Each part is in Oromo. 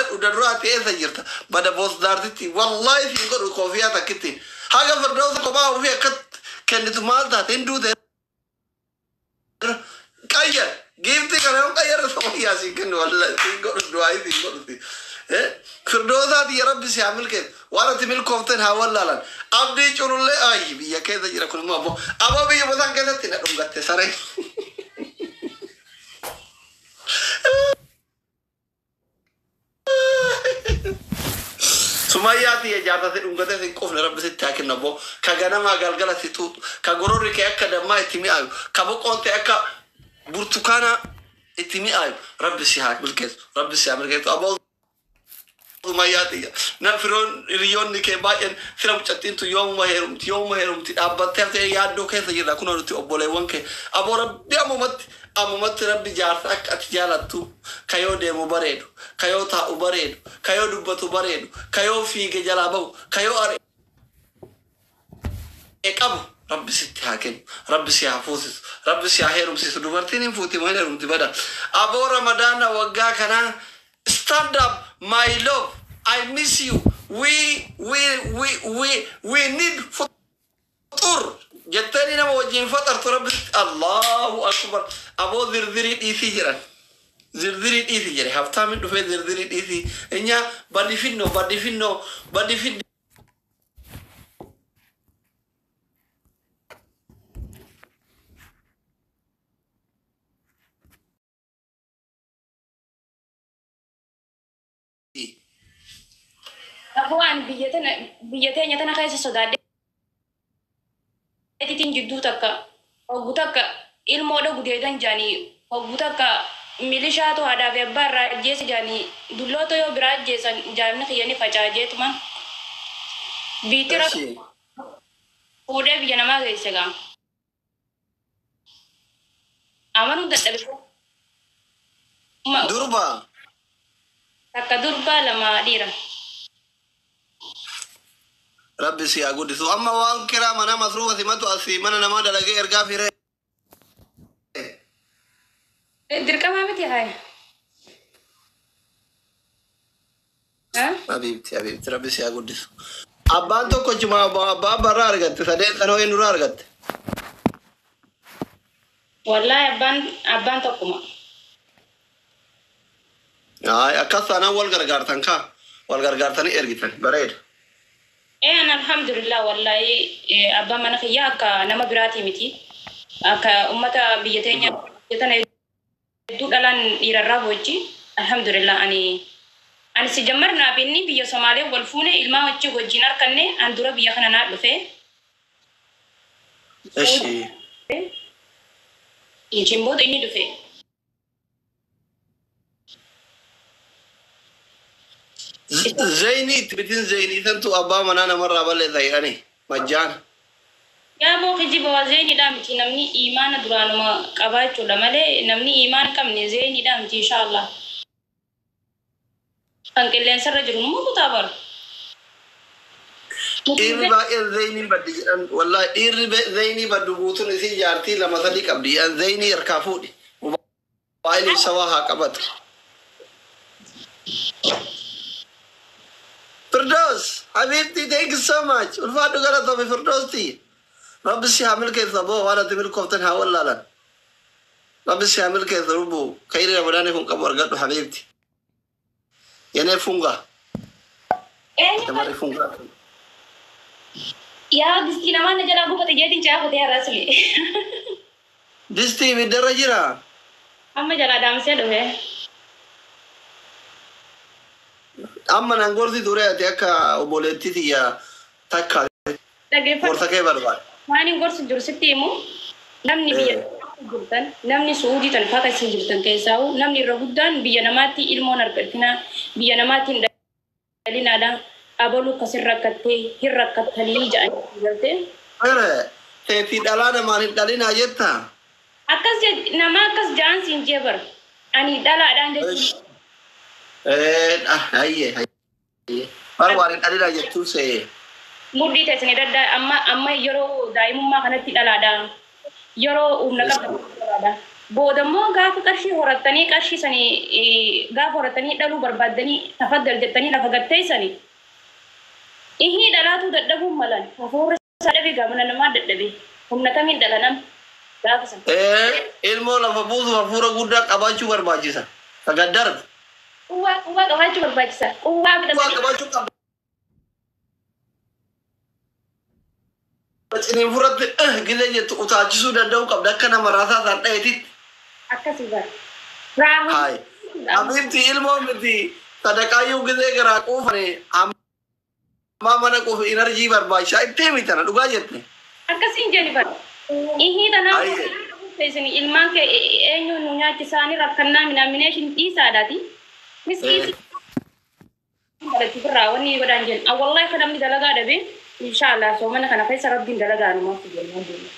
جالت ودرات إيه سجرت بدأ بوس دارتي والله في قر كوفية تكتي حاجة فردوس كبا وفيها كانت مالها تندو ده كاير جيبتي كلام كاير سوي ياسين كن والله في قر دواي في قر إيه فردوسات يا رب سيعمل كده وانا تمل كوفتن هاولا لان أبدي شنو له أي بيا كذا جرا كل ما أبو بيا بدان كذا تنا قت سري سماياتي يا جارتا تنقطع تنقف لرب ستاكن نبو كجانا ما قالقلا تتوت كجروري كأكا دما اتمي أيو كبو قنت أكا برتقانا اتمي أيو رب سيهاك بالكيس رب سيهاك بالكيس أبو سماياتي نفرون ريون نكى باين فيلم تشتين تو يوم ما هيرم أبى تفتح يادو كيس يجرا كنا نتي أبولي وانك أبو رب يا أممت رب جارتك أتجالتو كيو ديمو بريدو كيو تا بريدو كيو دبتو بريدو كيو فيك جلابو كيو أري أبو رب ستهاكن رب سيحفوسس رب سيحيرم سيسدوبرتين فوتي ما هيرم تبدا أبو رمضان وجا كنا stand up my love I miss you we need فطور جتني نما وجين فطر ترب الله أكبر أبو ذرذري إيثيرا ذرذري إيثيرا هفتها من دفع ذرذري إيثي إنيا بدي فينو أبوان بيتنا تنا خايس صداد تيجي جدو تكا أو بتكا الموضوع بديدان جاني أو بتكا ميليشيا تو هذا ببرا جيس جاني دلوا تو يبرا جيس جامنا خياني فجاجة تمان بيترا وده بيجنا ما غيسكا أمانو ده دربا تكا دربا لما ديرا ربي سيأقول سو أما وان كرا منا مصروف سماتو أسي منا نما دلقي إرقا في ري دركا ما بتي هاي ها حبيبتي ربي سيأقول سو أبان تو كوش ما بابا رارغت سدين سنو إنو رارغت والله أبان تو كما أكاس أنا والغرغارتان كا والغرغارتاني إرغتان بريد أنا الحمد لله والله أبا من خياك نما براتي متي أكا أمتا بيتين يتنا دولان يرراب وجي الحمد لله أنا سجمرنا بيني بيا سومالي والفونة إلما وجي وجينار كنّي أندورا بيا خنا نادلفه إيشي يجيمبو ديني دفه زيني تبتين زيني تنتو أبا منانا مرة بالي ذيراني مجان يا مو خجي بوازيني دامتي نمني إيمان درانو ما قبائل مالي نمني إيمان كم نزيني دامتي إن شاء الله أنك اللي أنسر رجل مو كتابر إربا زيني بدي والله إربا زيني بدو بوتو نسي جارتي لما صديق أبدي زيني يركافودي موبايلي سواها كبت فردوس حبيبتي thank you so much والفادو قالت في فردوس تي رب سيعمل كيف أبوه وانا تميل كوفتن هاولا لن رب سيعمل كيف ربو خير رمضان يكون كبر قدو حبيبتي يعني فونغا تماري فونغا يا دستي نما نجلا بو كتجاتي جاء فتيا راسلي دستي بدرجة أما جلا دام سيدوه أما نقول دي دورة تيكا وبولتي تيا تكا ورثة كيف برباد ما نقول سجرستي مو نمني بيا جلتن نمني سعودي تنفاك سجلتن كيساو نمني رهودان بيا نماتي إلمون أركتنا بيا نماتي دلنا دا أبلو كسر ركتة هي ركتة لي جاني جلتة أره تي دلنا ما ندلنا جتا أكاس نما أكاس جان سينجبر أني دلا دان هاي فروارين أدينا جتو سه مودي تسني دادا أما يرو دايم ما كنا تدلا دا يرو نكمل دا بودمو غاف قرشي هورتني قرشي سني غاف هورتني دلو بربادني تفضل جتني لفقدتي سني إيه دلاتو ددبو ملان ففور سدبي غامنا نما ددبي هم نكمل دلانم غاف سن ilmoo lafa buusu hafuura guddaa qabaachuu barbaachisa. Sagaddarra. Uwwa qabaachuu barbaachisa. Uwwa qabaachuu qabda. Ciniin furatti gillee jettu utaachisuu danda'uu qabda akka nama raasaa isaan dhaheetitti. akkasii bara. Raahu. Hayi. Abiibti ilmoo miti sadaqaayyuu gillee garaa quufane ammaa mana quufu inarjii barbaachisaa itti mitana dhugaa jette. Akkasiin jenni bara. Ihii tanaa teessini ilmaan kee eenyu nu nyaachisaanii rakkannaa minaamination dhiisaadhaati. Miskiiti. Balatti birraa wanni godhaan jennu. Wallahi kan namni dalagaa dhabe inshallah soo mana kana keessa rabbiin dalagaa namaaf jennu jennu.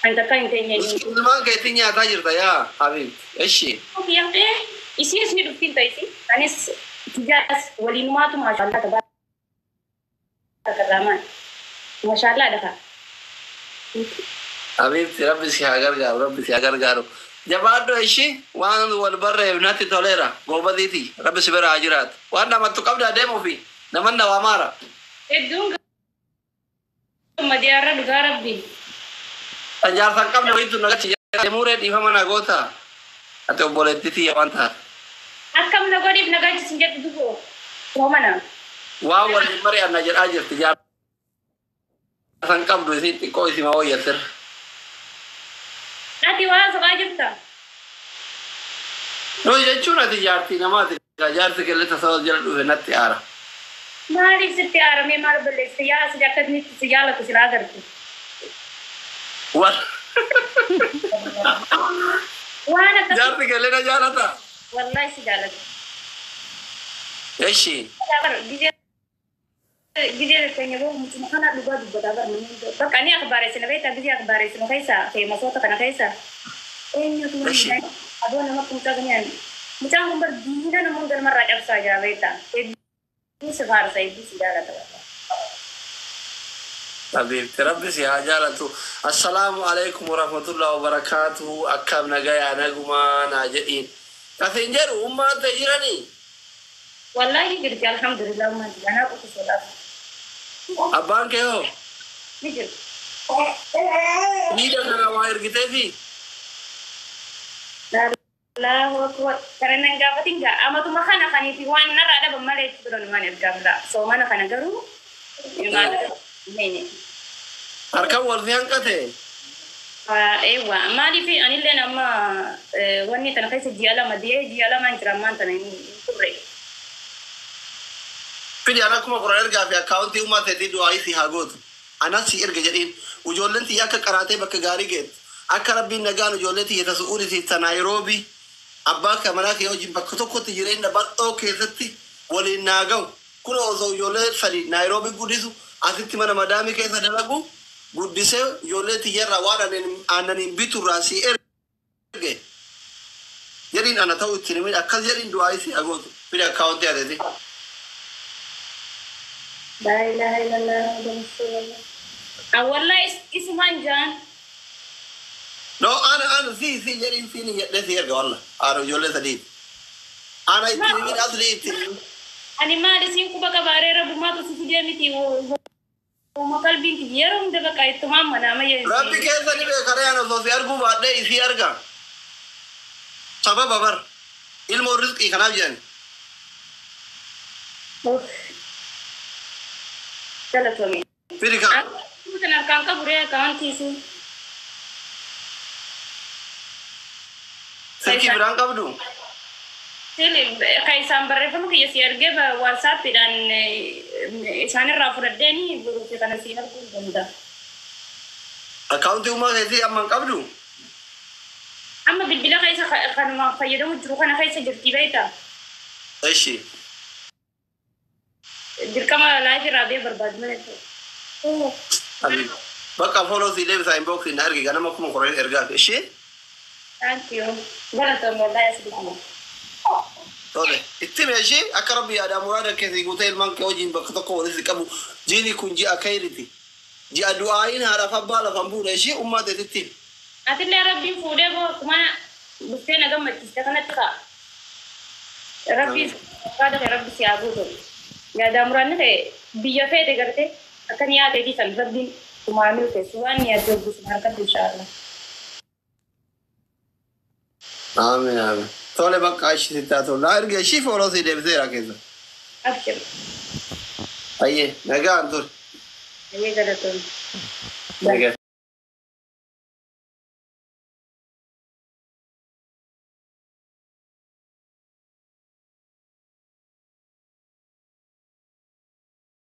Ani takka hin teenye. Ilmaan keetti nyaataa jirta yaa Habiib. Eshi. Yaa'ee isii dhuftiin ta'isi. Anis tijaas waliinumaatu maashaallah tabaarakallaah. Maashaallah dhafa. Habiibti rabbi si haa gargaaru rabbi si haa gargaaru. Jabaadho ishii waan wal barreef natti toleera goobadiiti rabbi si bira haa jiraatu. Waan namatti qabda adeemuu fi naman na waa maara. Hedduun gammadiyaarra dhugaa rabbiin. Jaarsan qabne wayitu nagatti deemuuree dhiifama na goota. Ati obboleettitii waan taate. Akkam na godhiif nagaachisin jedhu duboo. Roomana. Waan waliin mari'anna jedhaa jirti jaarsan qabdu isin xiqqoo isima wayyatirra. Ati waa sobaa jirta. No jechuun ati jaartii namaati. Jaarsi qilleensa sababa jala dhufe natti aara. Maaliif sitti aaramee maal balleessa yaa si akkasinitti si jaalatu silaa agartu. Waan akkas. jaarsi qilleensa jaalata. Wallahi si jaalatu. Eshi. Gizee keenya boo mucuma kana dhugaa dubbataa bara namni bakka ani akbaareessina beektaa gizee akbaareessina keessa feemasoota kana keessa eenyutu adoo nama kumsaa ganyaan mucaan kun bar diina namoonni galmarraa cabsaa jira beektaa hedduu si faarsa hedduu si jaalata. Habiibti rabbi si haa jaalatu. Assalaamu alaikum warahmatullahi wabarakatuhu. Akkam nagayaa nagumaa naa jedhiin. Kasiin jedhu ummaan ta'e jiranii. Wallahi jirti alhamdulillah ummaan anaa qofa sodaatu. Abbaan kee hoo? Ni jiru. Miidha kana waa ergiteefi? Allahu akbar. Karena gaafatin gaa amatuma kana kaniifi waan narraa dhaban malee itti biroon waan ergaa biraa. Soomana kana garuu harkaan wal fi hanqate. Ewa maaliif anillee nama wanni tana keessa ji'a lama hin jiran maan tana hin turre. Fidi ana kuma qoran ergaa fi akkaawuntii uumaa ta'etii du'aa si haa gootu. Anas si erga jedhiin ijoolleen tiyya akka qaraatee bakka gaarii geettu. Akka rabbiin nagaan ijoollee tiyya tasu'uudhi siifta Naayiroobii abbaa kamanaa kee wajjin bakka tokkotti jireenya bal'oo keessatti waliin naa ga'u. Kun osoo ijoollee sadii Naayiroobii guddisu asitti mana madaamii keessa dalagu guddisee ijoollee tiyyarraa waan aannaniin biturraa si erge. Jedhiin ana ta'u ittiin himin akkas jedhiin du'aa si haa gootu. Fidi akkaawuntii adeeti. La ilaha illallah. Wallahi isman jaan. No, ana si jedhiin si ni jedhee si erga walla. Ana ijoollee sadii. Ana ittiin himin asli ittiin himin. Ani maali siin kuba qabaaree rabbumaatu si fidee miti hooma qalbiin ti yeroo hunda bakka itti hamma nama yeessi. Rabbi keessa ni beekaree ana osoo si arguu baadhee isii arga. Sababa bar ilmoo rizqii kanaaf jedhani. Galatoomi. Fidi kan. Kan harkaan qaburee akkaawuntiisu. Silkii biraan qabdu. Kaisaan barreeffama kiyya si ergee WhatsAppidhaan isaanirraa fudhadheeni buruufi kana si arguu danda'a. Akkaawuntii uumaa keetii amma hin qabdu. Amma bilbila keessa kanuma fayyadamu jiru kana keessa jirti beektaa? Eshi. Dirqama laayifirraa bee barbaadu malee. Bakka follow si deebisa inbox na ergi ganama kuma qoree ergaa eshi. Thank you. Galatoom wallahi asirratti. Tole. Itti meeshi akka rabbi yaada muraada keessi guutee ilmaan kee wajjin bakka tokko walitti qabu jiini kun ji'a kayriti. Ji'a du'aayin haadhaaf abbaa lafan buudha eshi ummaa teetitti. Atillee rabbiin fuudhee boo kuma بستين أقمت تستكنت تقع ربي قادة ربي سيابوتو يا دامران نخي بيا فيت قرتي أكن يا تيجي سنفردين تمامل كسوان يا جوب سبحانك إن شاء الله آمين آمين تولي بقى عايش تتاتو لا أرجع شيف ولا سيدي بزيرا كذا أبشر أيه نجا أنتور أيه قدرتون نجا